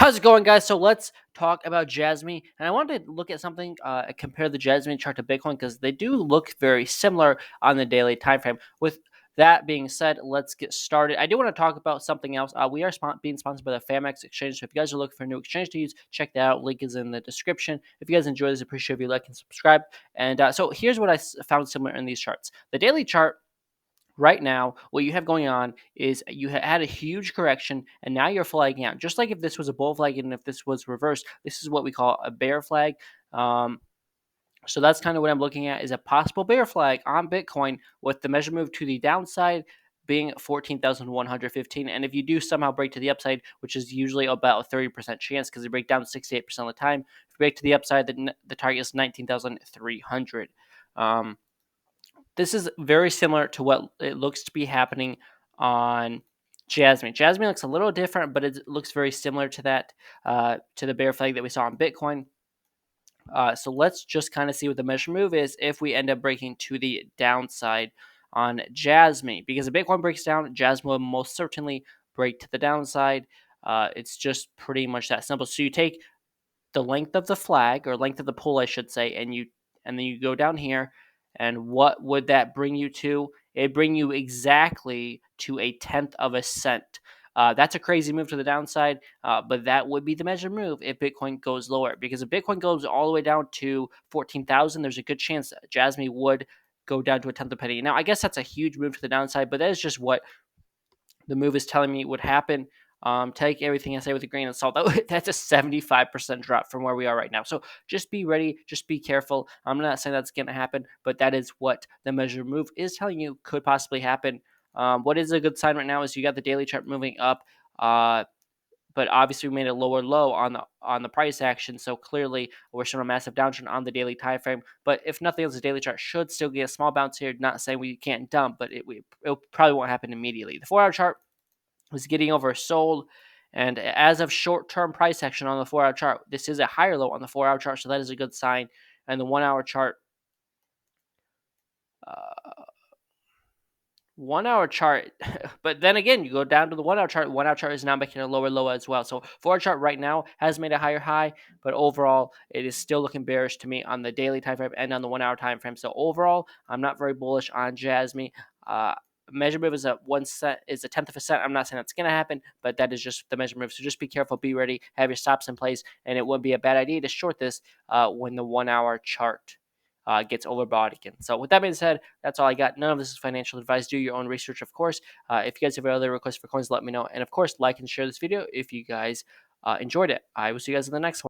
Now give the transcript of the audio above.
How's it going, guys? So let's talk about Jasmy, and I wanted to look at something, compare the Jasmy chart to Bitcoin because they do look very similar on the daily time frame. With that being said, let's get started. I do want to talk about something else. We are being sponsored by the FAMEEX exchange, so if you guys are looking for a new exchange to use, check that out. Link is in the description. If you guys enjoy this, appreciate if you like and subscribe. And so here's what I found similar in these charts. The daily chart right now, what you have going on is you had a huge correction, and now you're flagging out. Just like if this was a bull flag and if this was reversed, this is what we call a bear flag. So that's kind of what I'm looking at, is a possible bear flag on Bitcoin with the measure move to the downside being 14,115. And if you do somehow break to the upside, which is usually about a 30% chance because they break down 68% of the time, if you break to the upside, the target is 19,300. This is very similar to what it looks to be happening on Jasmy. Jasmy looks a little different, but it looks very similar to that, to the bear flag that we saw on Bitcoin. So let's just kind of see what the measure move is if we end up breaking to the downside on Jasmy. Because if Bitcoin breaks down, Jasmy will most certainly break to the downside. It's just pretty much that simple. So you take the length of the flag, or length of the pull, I should say, and then you go down here, and what would that bring you to? It'd bring you exactly to a tenth of a cent. That's a crazy move to the downside, but that would be the measured move if Bitcoin goes lower. Because if Bitcoin goes all the way down to 14,000, there's a good chance that Jasmy would go down to a tenth of a penny. Now, I guess that's a huge move to the downside, but that is just what the move is telling me would happen. Take everything I say with a grain of salt. That's a 75% drop from where we are right now. So just be ready. Just be careful. I'm not saying that's going to happen, but that is what the measure move is telling you could possibly happen. What is a good sign right now is you got the daily chart moving up, but obviously we made a lower low on the price action. So clearly we're showing a massive downtrend on the daily time frame. But if nothing else, the daily chart should still get a small bounce here. Not saying we can't dump, but it probably won't happen immediately. The 4-hour chart was getting oversold, and as of short-term price action on the 4-hour chart, this is a higher low on the 4-hour chart, so that is a good sign. And the 1-hour chart, but then again, you go down to the 1-hour chart. 1-hour chart is now making a lower low as well. So 4-hour chart right now has made a higher high, but overall, it is still looking bearish to me on the daily time frame and on the 1-hour time frame. So overall, I'm not very bullish on Jasmy. Measure move is a tenth of a cent. I'm not saying that's going to happen, but that is just the measure move. So just be careful, be ready, have your stops in place, and it would be a bad idea to short this when the 1-hour chart gets overbought again. So with that being said, that's all I got. None of this is financial advice. Do your own research, of course. If you guys have other requests for coins, let me know. And of course, like and share this video if you guys enjoyed it. I will see you guys in the next one.